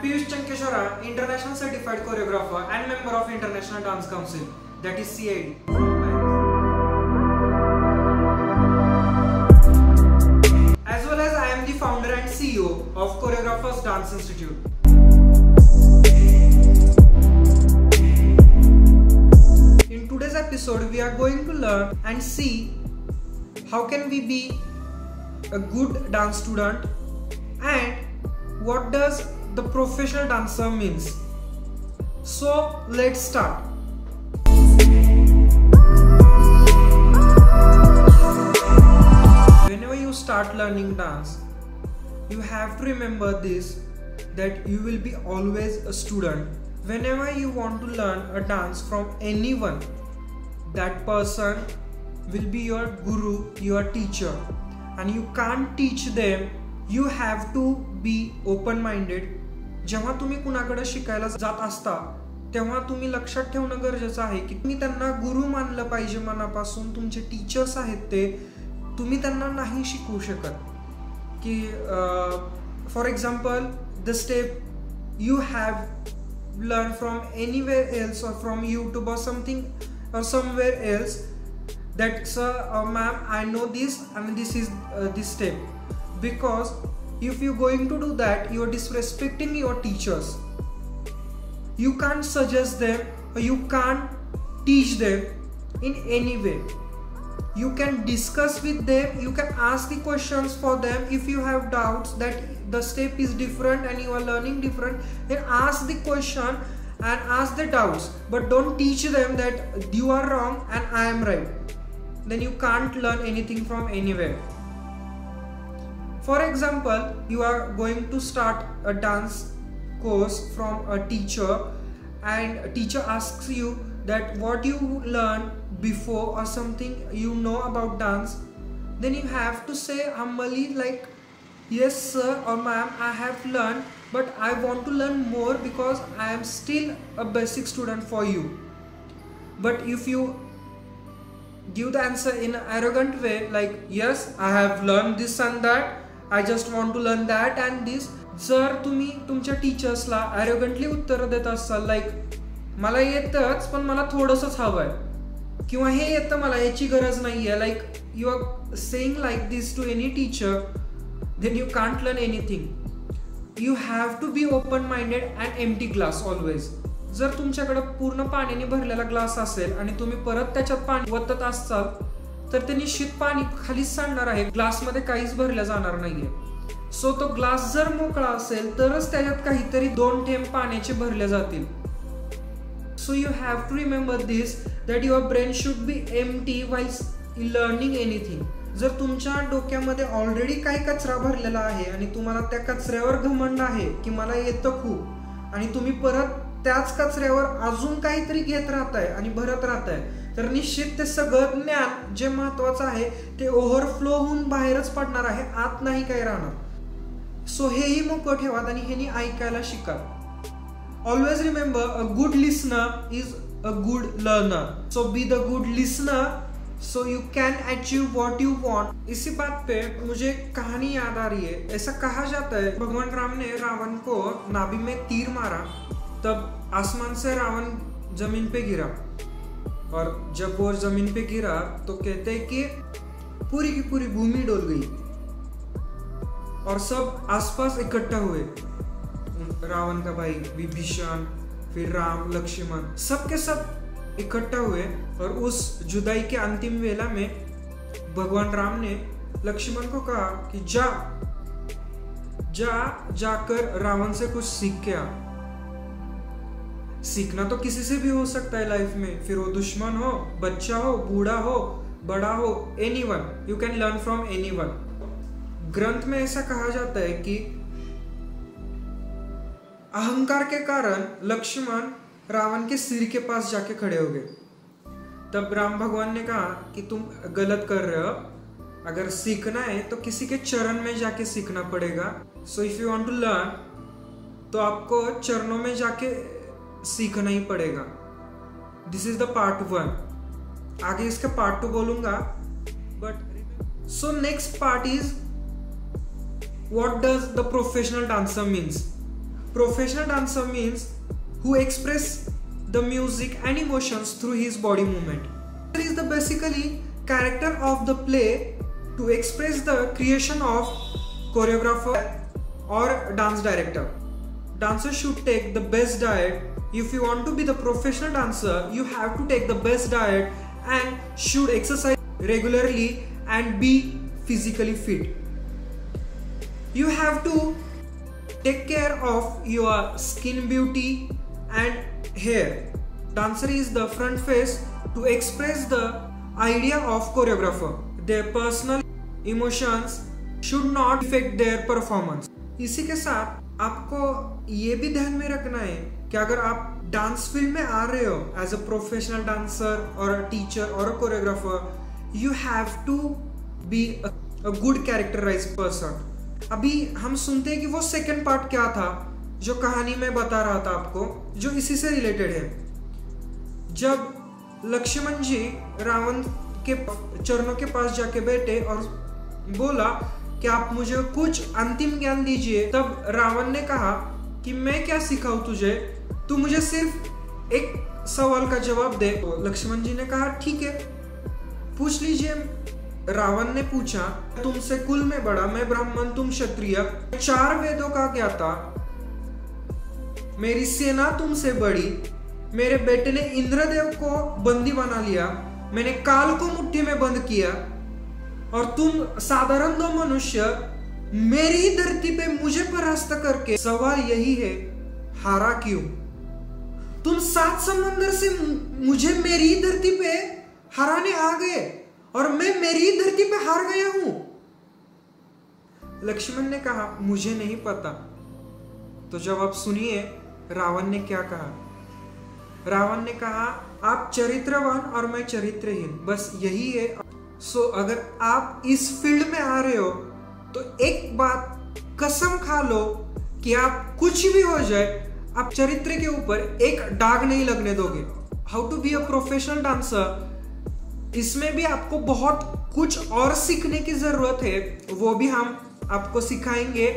Piyush Chankeshwara, International Certified Choreographer and member of International Dance Council, that is CID. As well as I am the founder and CEO of Choreographers Dance Institute. In today's episode, we are going to learn and see how can we be a good dance student and what does the professional dancer means. So let's start. Whenever you start learning dance, you have to remember this, that you will be always a student. Whenever you want to learn a dance from anyone, that person will be your guru, your teacher, and you can't teach them. You have to be open-minded. जेव्हा तुम्ही कुणाकडे शिकायला जात असता तेव्हा तुम्ही लक्षात ठेवणं गरजेचं आहे की तुम्ही त्यांना गुरु मानलं पाहिजे मनापासून. तुमचे टीचर्स आहेत ते, तुम्ही त्यांना नाही शिकवू शकत की for example the step you have learn from anywhere else और फ्रॉम यूट्यूब और समथिंग और somewhere else that sir or ma'am, I know this and this is this step, because if you're going to do that, you're disrespecting your teachers. You can't suggest them or you can't teach them in any way. You can discuss with them, you can ask the questions for them. If you have doubts that the step is different and you are learning different, then ask the question and ask the doubts, but don't teach them that you are wrong and I am right. Then you can't learn anything from anywhere. For example, you are going to start a dance course from a teacher and a teacher asks you that what you learned before or something you know about dance. Then you have to say humbly like, yes sir or ma'am, I have learned, but I want to learn more because I am still a basic student for you. But if you give the answer in an arrogant way like, yes I have learned this and that, I just want to learn that and this. जर तुम्ही तुमच्या टीचर्सला arrogantly उत्तर देत असाल like मला येतच पण मला थोडंसंच हवंय किंवा हे येतं मला याची गरज नाहीये, like you are saying like this to any teacher, then you can't learn anything. You have to be open minded and empty glass always. जर तुमच्याकडे पूर्ण पाण्याने भरलेला ग्लास असेल आणि तुम्ही परत त्याच्यात पाणी वतत असाल तर ते निश्चित पाणी खालीच सांडणार आहे, ग्लासमध्ये काहीच भरलं जाणार नाहीये. सो तो ग्लास जर मोकळा असेल तरच त्याच्यात काहीतरी 2 थेंब पाण्याचे भरले जातील. So you have to remember this, that your brain should be empty while learning anything. जर तुमच्या डोक्यामध्ये ऑलरेडी काही कचरा भरलेला आहे आणि तुम्हाला त्या कचऱ्यावर घमंड आहे की मला येतं खूप आणि तुम्ही परत त्याच कचऱ्यावर अजून काहीतरी घेत राहताय आणि भरत राहताय, तर निश्चित ते सगळं ज्ञान जे महत्वाचं आहे ते ओव्हरफ्लो होऊन बाहेरच पडणार आहे, आत नाही काही राहणार. सो हेही मोकळं ठेवा आणि हेनी ऐकायला शिका. Always remember, a good listener is a good learner. So be the good listener so you can achieve what you want. इसी बात पे मुझे कहानी याद आ रही है. ऐसा कहा जाता है भगवान राम ने रावण को नाभि में तीर मारा, तब आसमान से रावण जमीन पे गिरा और जब वो जमीन पे गिरा तो कहते हैं कि पूरी की पूरी भूमि डोल गई और सब आसपास इकट्ठा हुए. रावण का भाई विभीषण, फिर राम, लक्ष्मण, सबके सब इकट्ठा हुए और उस जुदाई के अंतिम वेला में भगवान राम ने लक्ष्मण को कहा कि जाकर रावण से कुछ सीख के आ. सीखना तो किसी से भी हो सकता है लाइफ में, फिर वो दुश्मन हो, बच्चा हो, बूढ़ा हो, बड़ा हो, anyone, you can learn from anyone. ग्रंथ में ऐसा कहा जाता है कि अहंकार के कारण लक्ष्मण रावण के सिर के पास जाके खड़े हो गए. तब राम भगवान ने कहा कि तुम गलत कर रहे हो, अगर सीखना है तो किसी के चरण में जाके सीखना पड़ेगा. So if you want to learn तो आपको चरणों में जाके सीखना ही पड़ेगा. This is the part 1. आगे इसका पार्ट 2 बोलूंगा. But so next part is what does the professional dancer means. Professional dancer means who express the music and emotions through his body movement. It is the basically character of the play to express the creation of choreographer or dance director. Dancers should take the best diet. If you want to be the professional dancer, you have to take the best diet and should exercise regularly and be physically fit. You have to take care of your skin beauty and hair. Dancer is the front face to express the idea of choreographer. Their personal emotions should not affect their performance. इसी के साथ आपको ये भी ध्यान में रखना है कि अगर आप डांस फील्ड में आ रहे हो एज अ प्रोफेशनल डांसर और अ टीचर और a choreographer, you have to be a good characterised person. अभी हम सुनते हैं कि वो सेकंड पार्ट क्या था जो कहानी में बता रहा था आपको, जो इसी से रिलेटेड है. जब लक्ष्मण जी रावण के चरणों के पास जाके बैठे और बोला कि आप मुझे कुछ अंतिम ज्ञान दीजिए, तब रावण ने कहा कि मैं क्या सिखाऊं तुझे, तू मुझे सिर्फ एक सवाल का जवाब दे. तो लक्ष्मण जी ने कहा ठीक है, पूछ लीजिए. रावण ने पूछा, तुमसे कुल में बड़ा, मैं ब्राह्मण तुम क्षत्रिय, 4 वेदों का ज्ञाता, मेरी सेना तुमसे बड़ी, मेरे बेटे ने इंद्रदेव को बंदी बना लिया, मैंने काल को मुट्ठी में बंद किया, और तुम साधारण 2 मनुष्य मेरी धरती पे मुझे परास्त करके, सवाल यही है हारा क्यों? तुम 7 समंदर से मुझे मेरी धरती पे हराने आ गए और मैं मेरी धरती पे हार गया हूं. लक्ष्मण ने कहा मुझे नहीं पता. तो जब आप सुनिए रावण ने क्या कहा. रावण ने कहा आप चरित्रवान और मैं चरित्रहीन, बस यही है. सो अगर आप इस फील्ड में आ रहे हो तो एक बात कसम खा लो कि आप कुछ भी हो जाए, आप चरित्र के ऊपर एक दाग नहीं लगने दोगे. How to be a professional dancer, इसमें भी आपको बहुत कुछ और सीखने की जरूरत है, वो भी हम आपको सिखाएंगे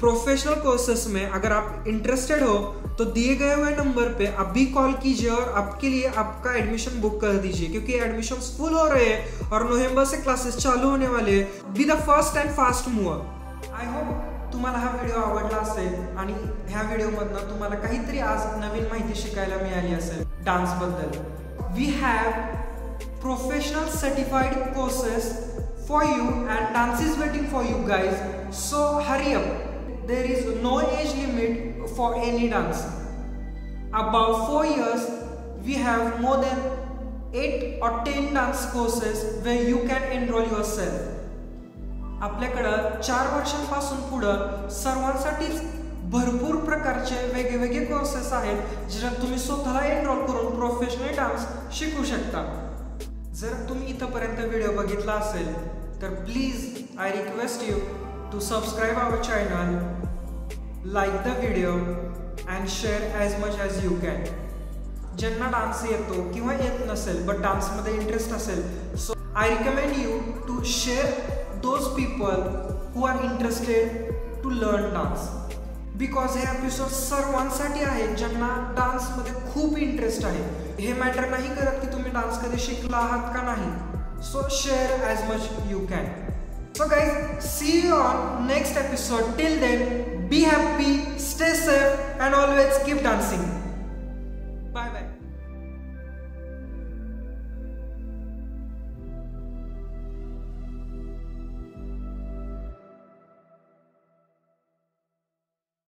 प्रोफेशनल कोर्सेस में. अगर आप इंटरेस्टेड हो तो दिए गए हुए नंबर पे अभी कॉल कीजिए और आपके लिए आपका एडमिशन बुक कर दीजिए, क्योंकि एडमिशन्स फुल हो रहे हैं और नोव्हेंबर से क्लासेस चालू होने वाले हैं. Be the first and fast mover. I hope तुम्हाला हा व्हिडिओ आवडला असेल आणि ह्या व्हिडिओमधनं तुम्हाला काहीतरी आज नवीन माहिती शिकायला मिळाली असेल डान्स बद्दल. We have professional certified courses for you and dance is waiting for you guys, so hurry up. There is no age limit for any dance. About 4 years we have more than 8 or 10 dance courses where you can enroll yourself. आपल्याकडं 4 वर्षांपासून पुढं सर्वांसाठी भरपूर प्रकारचे वेगवेगळे courses आहेत ज्यात तुम्ही स्वतःला एनरोल करून प्रोफेशनल डान्स शिकू शकता. जर तुम्ही इथपर्यंत व्हिडिओ बघितला असेल तर please I request you to subscribe our channel, like the video and share as much as you can. ज्यांना डान्स येतो किंवा येत नसेल बट डान्समध्ये इंटरेस्ट असेल, so I recommend you to share those people who are interested to learn dance. Because हे episode सर्वांसाठी आहे ज्यांना डान्समध्ये खूप इंटरेस्ट आहे. हे मॅटर नाही करत की तुम्ही डान्स कधी शिकला आहात का नाही. So share as much you can. So guys, see you on next episode. Till then, be happy, stay safe and always keep dancing.